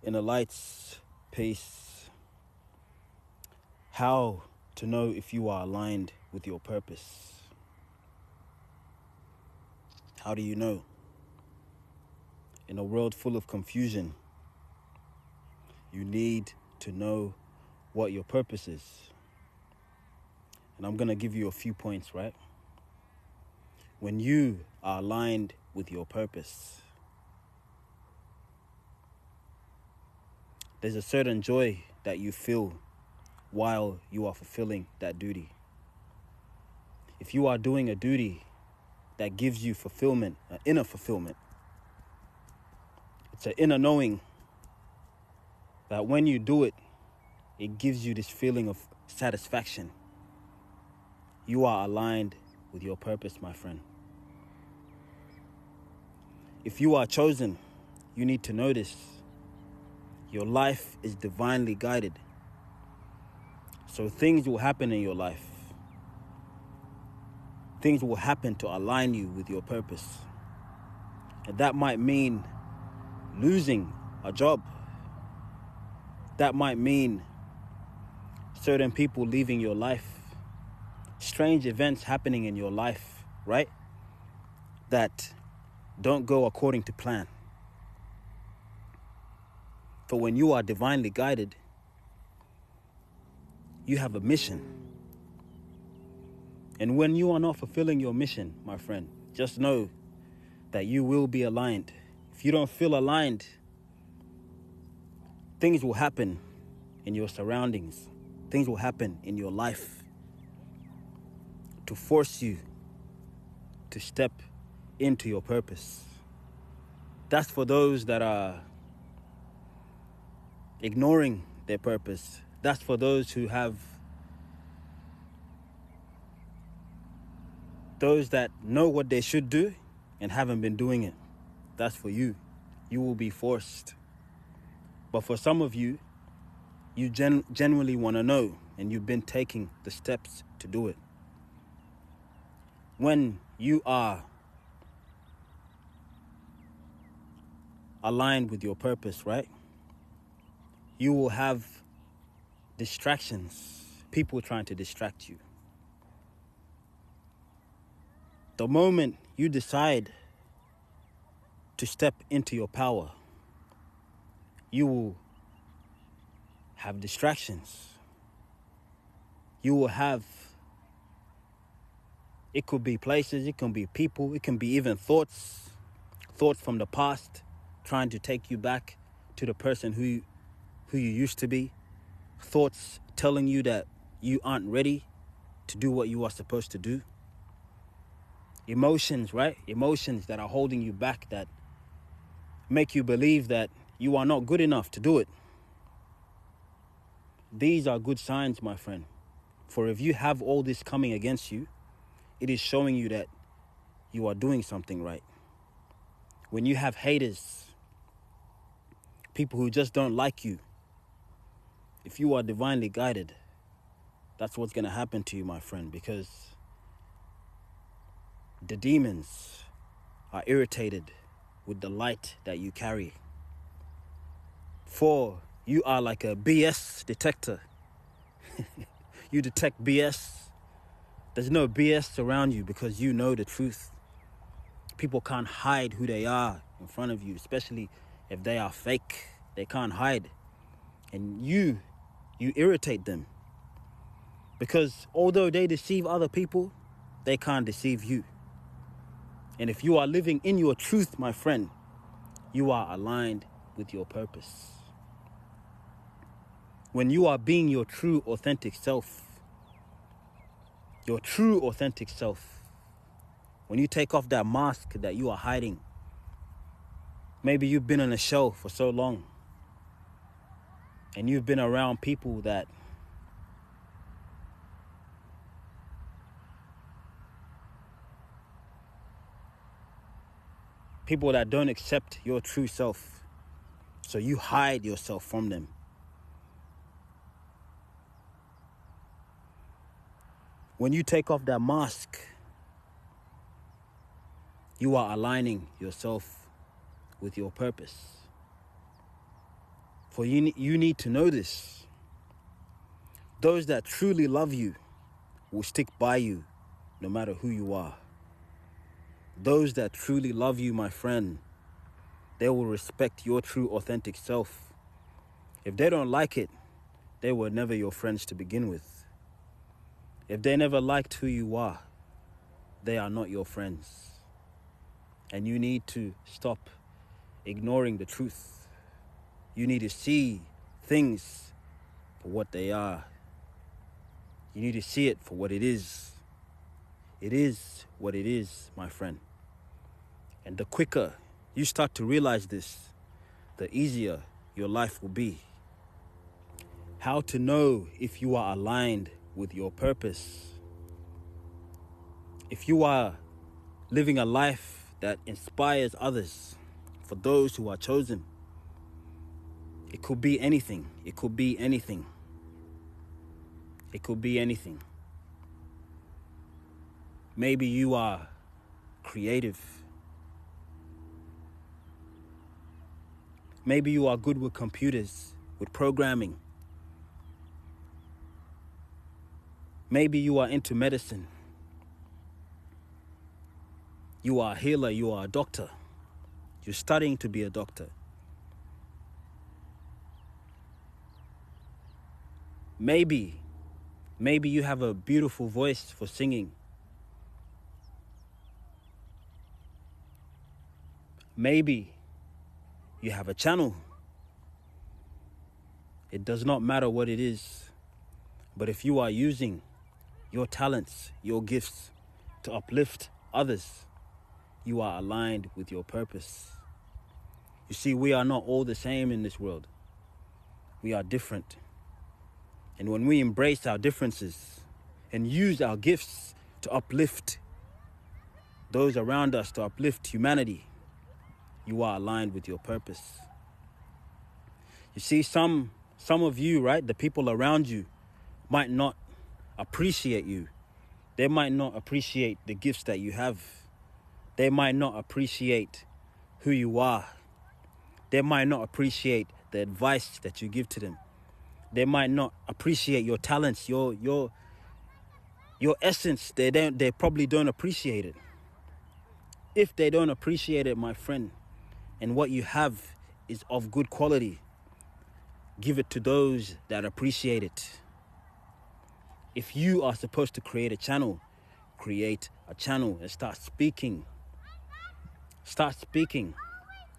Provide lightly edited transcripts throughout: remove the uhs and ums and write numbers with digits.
In the lights, peace. How to know if you are aligned with your purpose? How do you know? In a world full of confusion, you need to know what your purpose is. And I'm going to give you a few points, right? When you are aligned with your purpose, there's a certain joy that you feel while you are fulfilling that duty. If you are doing a duty that gives you fulfillment, an inner fulfillment, it's an inner knowing that when you do it, it gives you this feeling of satisfaction. You are aligned with your purpose, my friend. If you are chosen, you need to know this. Your life is divinely guided. So things will happen in your life. Things will happen to align you with your purpose. And that might mean losing a job. That might mean certain people leaving your life. Strange events happening in your life, right? That don't go according to plan. For when you are divinely guided, you have a mission. And when you are not fulfilling your mission, my friend, just know that you will be aligned. If you don't feel aligned, things will happen in your surroundings. Things will happen in your life to force you to step into your purpose. That's for those that are ignoring their purpose. That's for those who have, those that know what they should do and haven't been doing it. That's for you. You will be forced. But for some of you, you genuinely want to know, and you've been taking the steps to do it. When you are aligned with your purpose, right? You will have distractions, people trying to distract you. The moment you decide to step into your power, you will have distractions. You will have, it could be places, it can be people, it can be even thoughts from the past trying to take you back to the person who you used to be. Thoughts telling you that you aren't ready to do what you are supposed to do. Emotions, right? Emotions that are holding you back, that make you believe that you are not good enough to do it. These are good signs, my friend. For if you have all this coming against you, it is showing you that you are doing something right. When you have haters, people who just don't like you, if you are divinely guided, that's what's going to happen to you, my friend, because the demons are irritated with the light that you carry. For you are like a BS detector. You detect BS. There's no BS around you because you know the truth. People can't hide who they are in front of you, especially if they are fake. They can't hide. And you irritate them. Because although they deceive other people, they can't deceive you. And if you are living in your truth, my friend, you are aligned with your purpose. When you are being your true, authentic self, when you take off that mask that you are hiding, maybe you've been on a show for so long and you've been around people that don't accept your true self. So you hide yourself from them. When you take off that mask, you are aligning yourself with your purpose. For you need to know this. Those that truly love you will stick by you no matter who you are. Those that truly love you, my friend, they will respect your true authentic self. If they don't like it, they were never your friends to begin with. If they never liked who you are, they are not your friends. And you need to stop ignoring the truth. You need to see things for what they are. You need to see it for what it is. It is what it is, my friend. And the quicker you start to realize this, the easier your life will be. How to know if you are aligned with your purpose. If you are living a life that inspires others, for those who are chosen, it could be anything. It could be anything. It could be anything. Maybe you are creative. Maybe you are good with computers, with programming. Maybe you are into medicine. You are a healer, you are a doctor. You're studying to be a doctor. Maybe you have a beautiful voice for singing. Maybe you have a channel. It does not matter what it is. But if you are using your talents, your gifts to uplift others, you are aligned with your purpose. You see, we are not all the same in this world. We are different. And when we embrace our differences and use our gifts to uplift those around us, to uplift humanity, you are aligned with your purpose. You see, some of you, right, the people around you might not appreciate you. They might not appreciate the gifts that you have. They might not appreciate who you are. They might not appreciate the advice that you give to them. They might not appreciate your talents, your essence. They probably don't appreciate it. If they don't appreciate it, my friend, and what you have is of good quality, give it to those that appreciate it. If you are supposed to create a channel and start speaking. Start speaking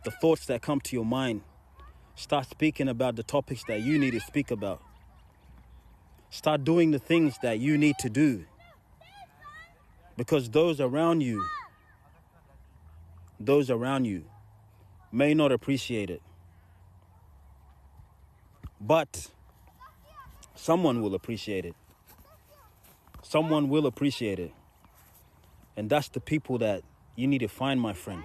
the thoughts that come to your mind. Start speaking about the topics that you need to speak about. Start doing the things that you need to do. Because those around you may not appreciate it. But someone will appreciate it. Someone will appreciate it. And that's the people that you need to find, my friend.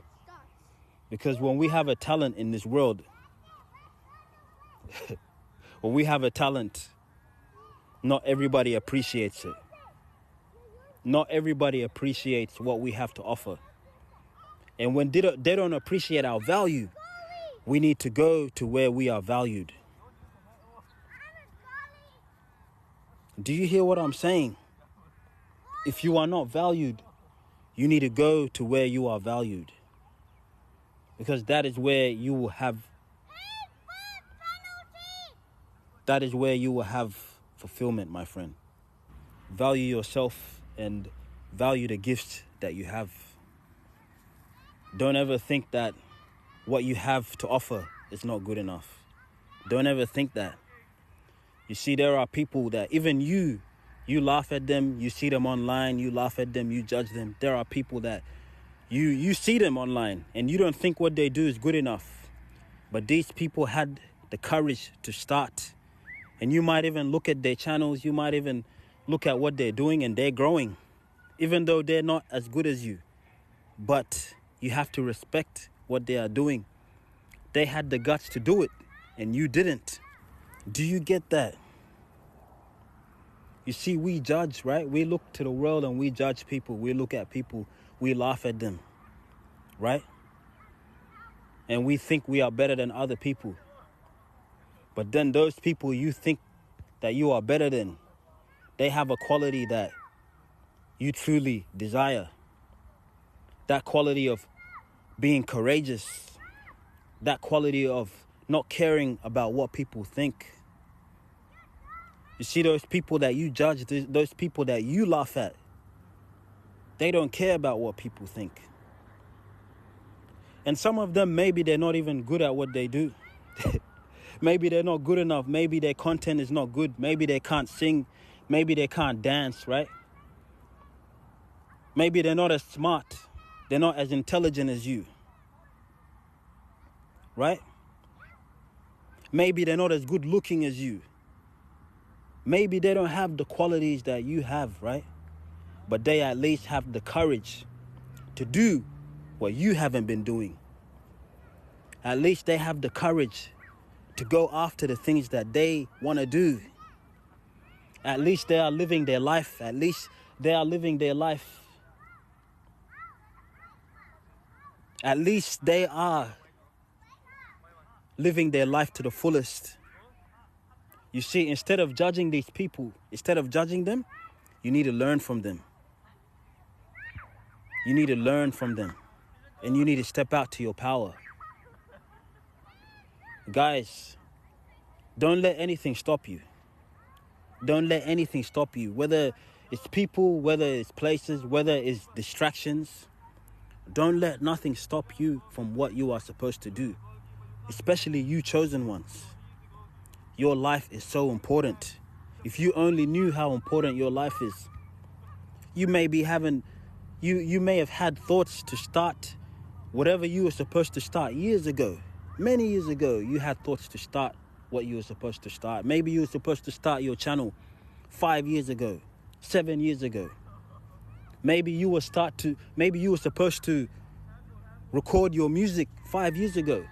Because when we have a talent in this world, not everybody appreciates it. Not everybody appreciates what we have to offer. And when they don't appreciate our value, we need to go to where we are valued. Do you hear what I'm saying? If you are not valued, you need to go to where you are valued. Because that is where you will have fulfillment, my friend. Value yourself and value the gifts that you have. Don't ever think that what you have to offer is not good enough. Don't ever think that. You see, there are people that even you laugh at them, you see them online, you laugh at them, you judge them. There are people that you see them online and you don't think what they do is good enough. But these people had the courage to start. And you might even look at their channels, you might even look at what they're doing, and they're growing. Even though they're not as good as you. But you have to respect what they are doing. They had the guts to do it and you didn't. Do you get that? You see, we judge, right? We look to the world and we judge people. We look at people, we laugh at them, right? And we think we are better than other people. But then those people you think that you are better than, they have a quality that you truly desire. That quality of being courageous. That quality of not caring about what people think. You see, those people that you judge, those people that you laugh at, they don't care about what people think. And some of them, maybe they're not even good at what they do. Maybe they're not good enough. Maybe their content is not good. Maybe they can't sing. Maybe they can't dance, right? Maybe they're not as smart. They're not as intelligent as you, right? Maybe they're not as good looking as you. Maybe they don't have the qualities that you have, right? But they at least have the courage to do what you haven't been doing. At least they have the courage to go after the things that they want to do. At least they are living their life. At least they are living their life. At least they are living their life to the fullest. You see, instead of judging these people, instead of judging them, you need to learn from them. You need to learn from them. And you need to step out to your power. Guys, don't let anything stop you. Don't let anything stop you. Whether it's people, whether it's places, whether it's distractions. Don't let nothing stop you from what you are supposed to do. Especially you chosen ones. Your life is so important. If you only knew how important your life is, you may have had thoughts to start whatever you were supposed to start years ago. Many years ago, you had thoughts to start what you were supposed to start. Maybe you were supposed to start your channel 5 years ago, 7 years ago. Maybe you were supposed to record your music 5 years ago.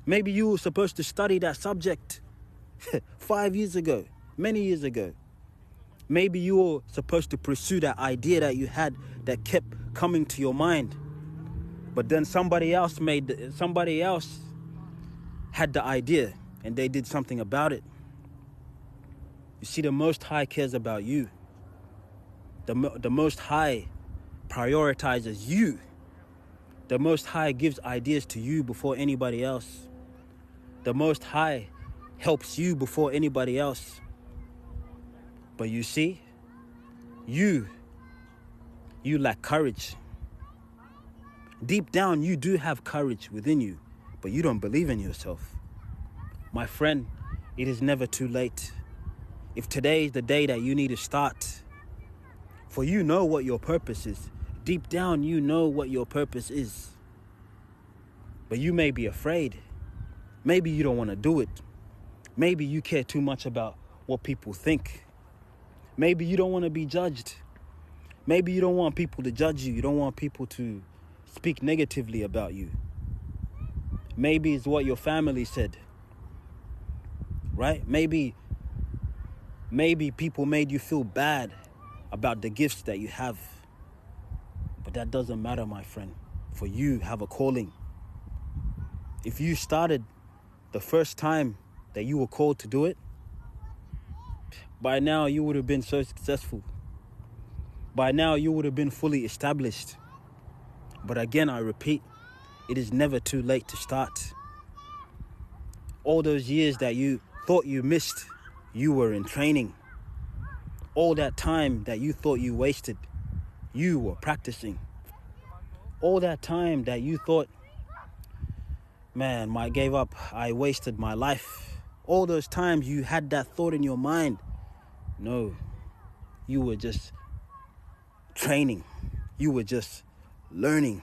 Maybe you were supposed to study that subject 5 years ago, many years ago. Maybe you were supposed to pursue that idea that you had that kept coming to your mind. But then somebody else had the idea and they did something about it. You see, the Most High cares about you. The Most High prioritizes you. The Most High gives ideas to you before anybody else. The Most High helps you before anybody else. But you see, you lack courage. Deep down, you do have courage within you, but you don't believe in yourself. My friend, it is never too late. If today is the day that you need to start, for you know what your purpose is. Deep down, you know what your purpose is. But you may be afraid. Maybe you don't want to do it. Maybe you care too much about what people think. Maybe you don't want to be judged. Maybe you don't want people to judge you. You don't want people to speak negatively about you. Maybe it's what your family said. Right? Maybe people made you feel bad about the gifts that you have. But that doesn't matter, my friend. For you have a calling. If you started the first time that you were called to do it, by now you would have been so successful. By now you would have been fully established. But again, I repeat, it is never too late to start. All those years that you thought you missed, you were in training. All that time that you thought you wasted, you were practicing. All that time that you thought, man, I gave up, I wasted my life. All those times you had that thought in your mind. No, you were just training. You were just learning.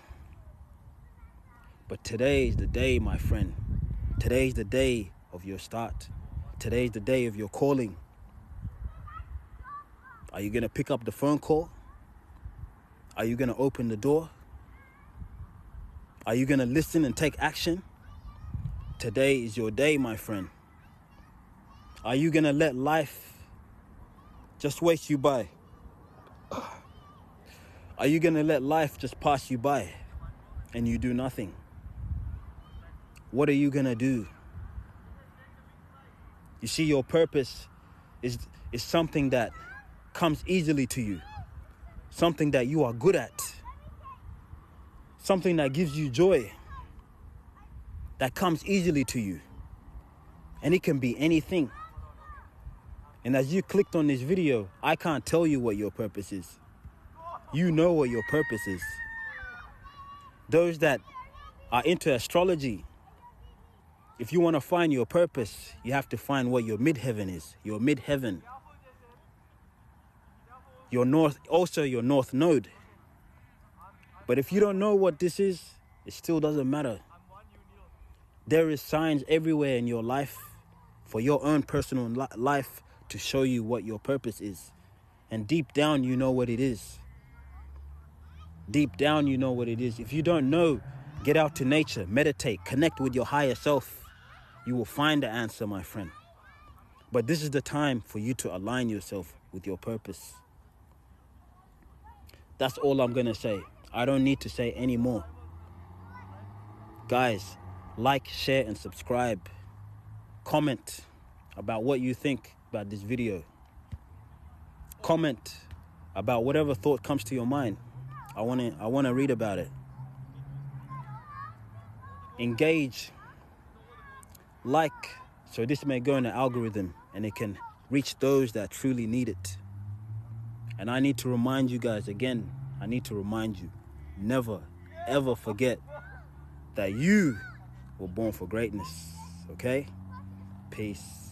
But today's the day, my friend. Today's the day of your start. Today's the day of your calling. Are you going to pick up the phone call? Are you going to open the door? Are you going to listen and take action? Today is your day, my friend. Are you going to let life just waste you by? Are you going to let life just pass you by and you do nothing? What are you going to do? You see, your purpose is something that comes easily to you, something that you are good at, something that gives you joy, that comes easily to you. And it can be anything. And as you clicked on this video, I can't tell you what your purpose is. You know what your purpose is. Those that are into astrology, if you want to find your purpose, you have to find what your midheaven is. Your midheaven. Your north, also your north node. But if you don't know what this is, it still doesn't matter. There is signs everywhere in your life, for your own personal life, to show you what your purpose is. And deep down, you know what it is. Deep down, you know what it is. If you don't know, get out to nature, meditate, connect with your higher self. You will find the answer, my friend. But this is the time for you to align yourself with your purpose. That's all I'm going to say. I don't need to say any more. Guys, like, share, and subscribe. Comment about what you think about this video. Comment about whatever thought comes to your mind. I want to read about it. Engage. Like, so this may go in the algorithm and it can reach those that truly need it. And I need to remind you guys again, I need to remind you, never, ever forget that you were born for greatness. Okay? Peace.